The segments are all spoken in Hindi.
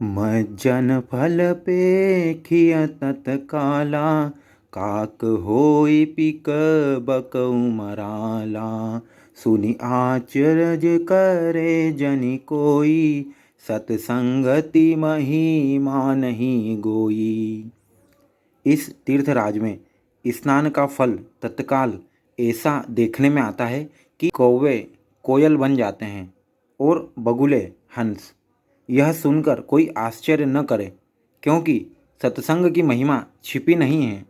मज्जन फल पेखिय तत्काला, काक होई पिक बकऊ मराला। सुनि आचरज करे जनि कोई, सतसंगति महिमा नहीं गोई। इस तीर्थराज में स्नान का फल तत्काल ऐसा देखने में आता है कि कौवे कोयल बन जाते हैं और बगुले हंस। यह सुनकर कोई आश्चर्य न करे, क्योंकि सत्संग की महिमा छिपी नहीं है।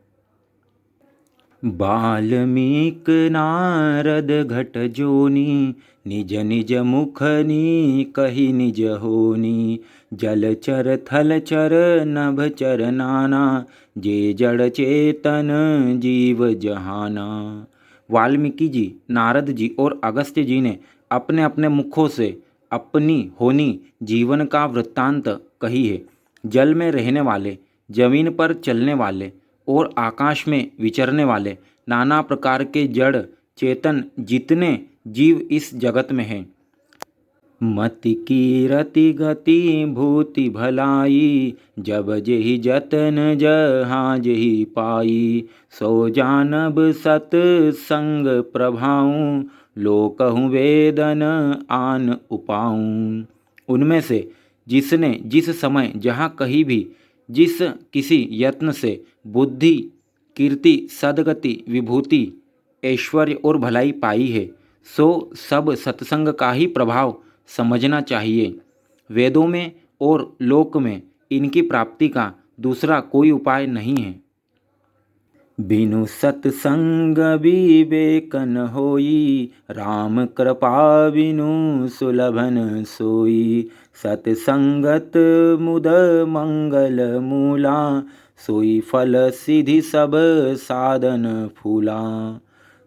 बाल्मीक नारद घट जोनी, निज निज मुखनी कही निज होनी। जलचर थलचर नभचर नाना, जे जड़ चेतन जीव जहाना। वाल्मीकि जी, नारद जी और अगस्त्य जी ने अपने अपने मुखों से अपनी होनी जीवन का वृत्तांत कही है। जल में रहने वाले, जमीन पर चलने वाले और आकाश में विचरने वाले नाना प्रकार के जड़ चेतन जितने जीव इस जगत में हैं। मति की रति गति भूति भलाई, जब जेहि जतन जहाँ जेहि पाई। सो जानब सत संग प्रभाऊं, लोकहु वेदन आन उपाऊं। उनमें से जिसने जिस समय जहाँ कहीं भी जिस किसी यत्न से बुद्धि, कीर्ति, सद्गति, विभूति, ऐश्वर्य और भलाई पाई है, सो सब सत्संग का ही प्रभाव समझना चाहिए। वेदों में और लोक में इनकी प्राप्ति का दूसरा कोई उपाय नहीं है। बिनु सत्संग विवेक न होई, राम कृपा बिनु सुलभन सोई। सत्संगत मुद मंगल मूला, सोई फल सिद्धि सब साधन फूला।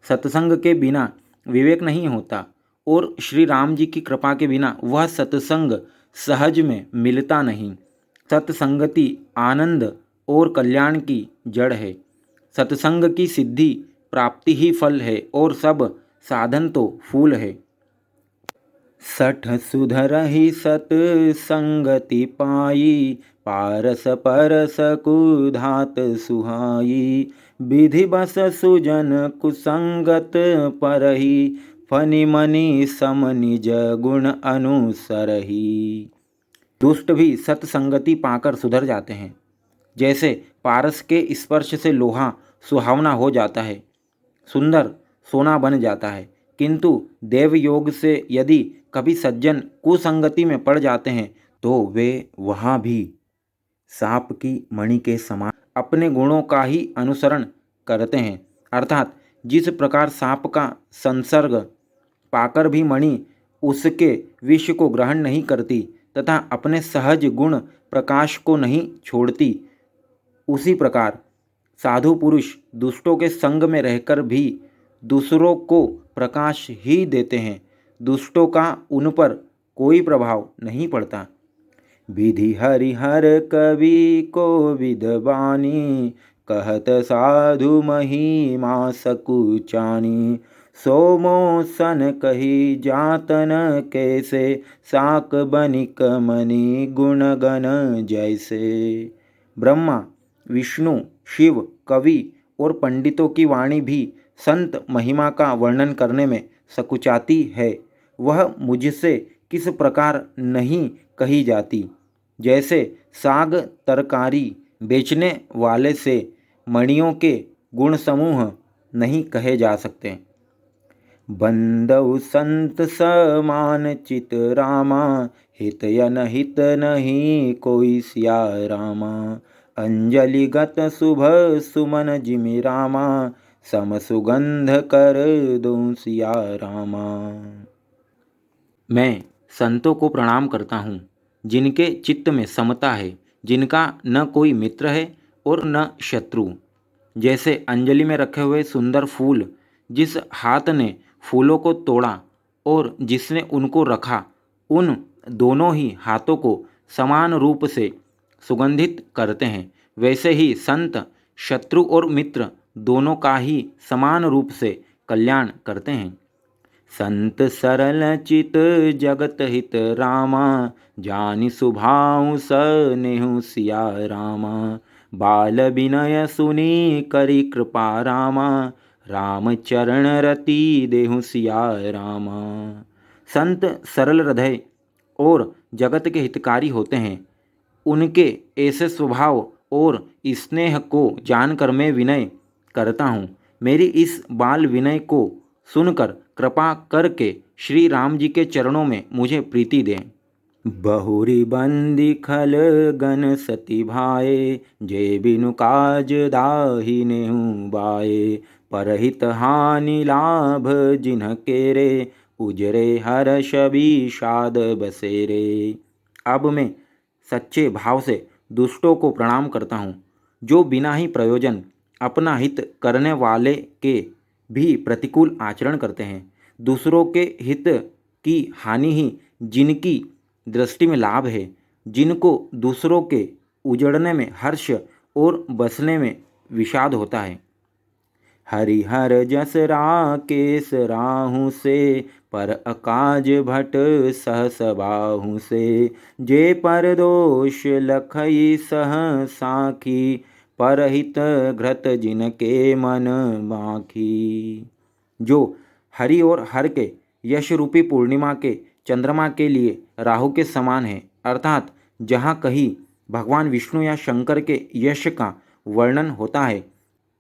सत्संग के बिना विवेक नहीं होता और श्री राम जी की कृपा के बिना वह सत्संग सहज में मिलता नहीं। सत्संगति आनंद और कल्याण की जड़ है। सत्संग की सिद्धि प्राप्ति ही फल है और सब साधन तो फूल है। सठ सुधरहि सत्संगति पाई, पारस परस कुधात सुहाई। विधि बस सुजन कुसंगत परहि, फनि मनि सम निज गुण अनुसरहि। दुष्ट भी सत्संगति पाकर सुधर जाते हैं। जैसे पारस के स्पर्श से लोहा सुहावना हो जाता है, सुंदर सोना बन जाता है, किंतु देव योग से यदि कभी सज्जन कुसंगति में पड़ जाते हैं तो वे वहाँ भी सांप की मणि के समान अपने गुणों का ही अनुसरण करते हैं। अर्थात जिस प्रकार सांप का संसर्ग पाकर भी मणि उसके विष को ग्रहण नहीं करती तथा अपने सहज गुण प्रकाश को नहीं छोड़ती, उसी प्रकार साधु पुरुष दुष्टों के संग में रहकर भी दूसरों को प्रकाश ही देते हैं। दुष्टों का उन पर कोई प्रभाव नहीं पड़ता। विधि हरिहर कवि को विदबानी, कहत साधु महिमा सकुचानी। सोमो सन कही जातन कैसे, साक बनिक मनि गुणगण जैसे। ब्रह्मा, विष्णु, शिव, कवि और पंडितों की वाणी भी संत महिमा का वर्णन करने में सकुचाती है। वह मुझसे किस प्रकार नहीं कही जाती, जैसे साग तरकारी बेचने वाले से मणियों के गुण समूह नहीं कहे जा सकते। बंदउ संत समान चित रामा, हित यन हित नहीं कोई सिया रामा। अंजलि गत शुभ सुमन जिमि रामा, सम सुगंध कर दूं सिया रामा। मैं संतों को प्रणाम करता हूँ, जिनके चित्त में समता है, जिनका न कोई मित्र है और न शत्रु। जैसे अंजलि में रखे हुए सुंदर फूल, जिस हाथ ने फूलों को तोड़ा और जिसने उनको रखा, उन दोनों ही हाथों को समान रूप से सुगंधित करते हैं, वैसे ही संत शत्रु और मित्र दोनों का ही समान रूप से कल्याण करते हैं। संत सरल चित जगत हित रामा, जानि सुभाउ सनेहु सिया रामा। बाल विनय सुनी करी कृपा रामा, राम चरण रति देहु सिया रामा। संत सरल हृदय और जगत के हितकारी होते हैं। उनके ऐसे स्वभाव और स्नेह को जानकर मैं विनय करता हूँ। मेरी इस बाल विनय को सुनकर कृपा करके श्री राम जी के चरणों में मुझे प्रीति दें। बहुरी बंदी खल गन सती भाए, जय बिनु काज दाही नेहु बाए। परहित हानि लाभ जिन्ह केरे, उजरे हर्ष विषाद बसेरे। अब मैं सच्चे भाव से दुष्टों को प्रणाम करता हूँ, जो बिना ही प्रयोजन अपना हित करने वाले के भी प्रतिकूल आचरण करते हैं। दूसरों के हित की हानि ही जिनकी दृष्टि में लाभ है, जिनको दूसरों के उजड़ने में हर्ष और बसने में विषाद होता है। हरिहर जस राकेश राहु से, पर अकाज भट सहस बाहु से। जे पर दोष लखई सह साखी, परहित घृत जिनके मन माखी। जो हरि और हर के यश रूपी पूर्णिमा के चंद्रमा के लिए राहु के समान है, अर्थात जहाँ कहीं भगवान विष्णु या शंकर के यश का वर्णन होता है,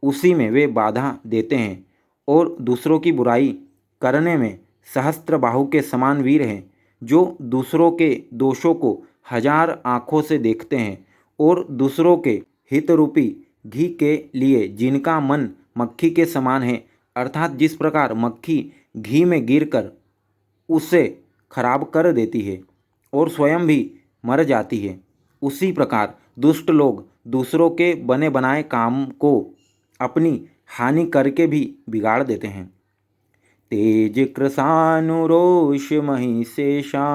उसी में वे बाधा देते हैं। और दूसरों की बुराई करने में सहस्त्र बाहु के समान वीर हैं, जो दूसरों के दोषों को हजार आँखों से देखते हैं। और दूसरों के हित रूपी घी के लिए जिनका मन मक्खी के समान है, अर्थात जिस प्रकार मक्खी घी में गिरकर उसे खराब कर देती है और स्वयं भी मर जाती है, उसी प्रकार दुष्ट लोग दूसरों के बने बनाए काम को अपनी हानि करके भी बिगाड़ देते हैं। तेज कृशानुरोष महिषेषा,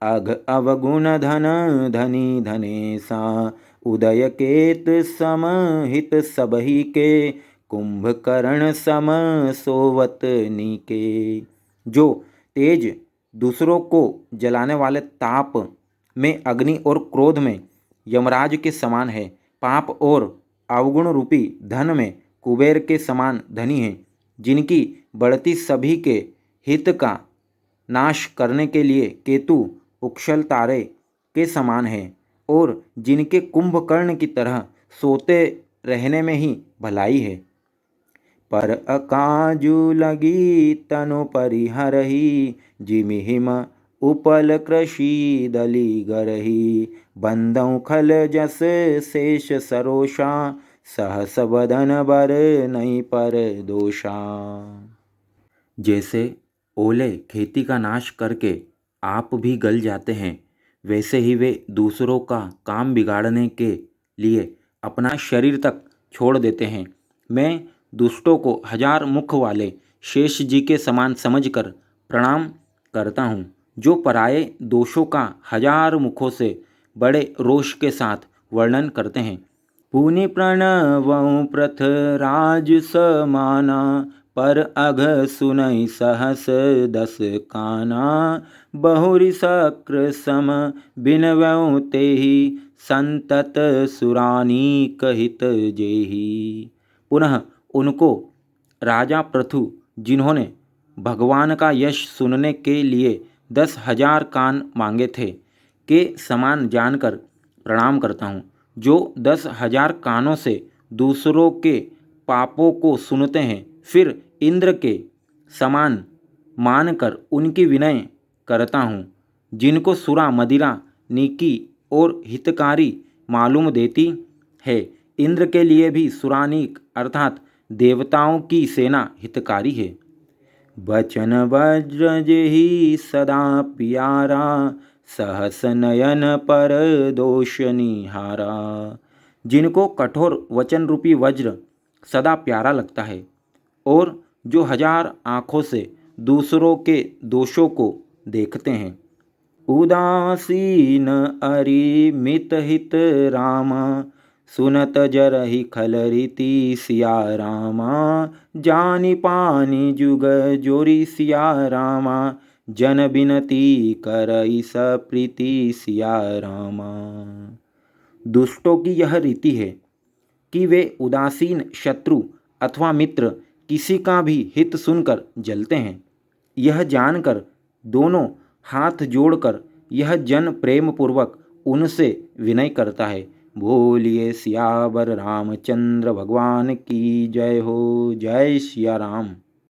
अघ अवगुण धन धनी धनेशा। उदय केत समहित सबही के, कुंभकर्ण सम सोवत नीके। जो तेज दूसरों को जलाने वाले ताप में अग्नि और क्रोध में यमराज के समान है, पाप और अवगुण रूपी धन में कुबेर के समान धनी है, जिनकी बढ़ती सभी के हित का नाश करने के लिए केतु उक्षल तारे के समान है, और जिनके कुंभकर्ण की तरह सोते रहने में ही भलाई है। पर अकाजु लगी तनु परिहरही, जिमिहिम उपल कृषि दली गरही। बंदौ खल जस शेष सरोषा, सहस बदन बर नहीं पर दोषा। जैसे ओले खेती का नाश करके आप भी गल जाते हैं, वैसे ही वे दूसरों का काम बिगाड़ने के लिए अपना शरीर तक छोड़ देते हैं। मैं दुष्टों को हजार मुख वाले शेष जी के समान समझकर प्रणाम करता हूँ, जो पराये दोषों का हजार मुखों से बड़े रोष के साथ वर्णन करते हैं। पुनि प्रणवं प्रथ राज समाना, पर अघ सुनई सहस दस काना। बहुरि शक्र सम बिनवउ तेहि, संतत सुरानी कहित जेहि। पुनः उनको राजा पृथु, जिन्होंने भगवान का यश सुनने के लिए 10,000 कान मांगे थे, के समान जानकर प्रणाम करता हूँ, जो 10,000 कानों से दूसरों के पापों को सुनते हैं, फिर इंद्र के समान मानकर उनकी विनय करता हूँ। जिनको सुरा मदिरा नीकी और हितकारी मालूम देती है, इंद्र के लिए भी सुरानीक अर्थात देवताओं की सेना हितकारी है। बचन वज्र जेहि सदा प्यारा, सहस नयन पर दोष निहारा। जिनको कठोर वचन रूपी वज्र सदा प्यारा लगता है, और जो हजार आँखों से दूसरों के दोषों को देखते हैं। उदासीन अरि मित हित रामा, सुनत जरहि खल रीति सिया रामा, जानि पानि जुग जोरी सिया रामा, जन बिनती करई सप्रीति सिया रामा। दुष्टों की यह रीति है कि वे उदासीन शत्रु अथवा मित्र किसी का भी हित सुनकर जलते हैं। यह जानकर दोनों हाथ जोड़कर यह जन प्रेम पूर्वक उनसे विनय करता है। बोलिए सियावर रामचंद्र भगवान की जय हो। जय सिया राम।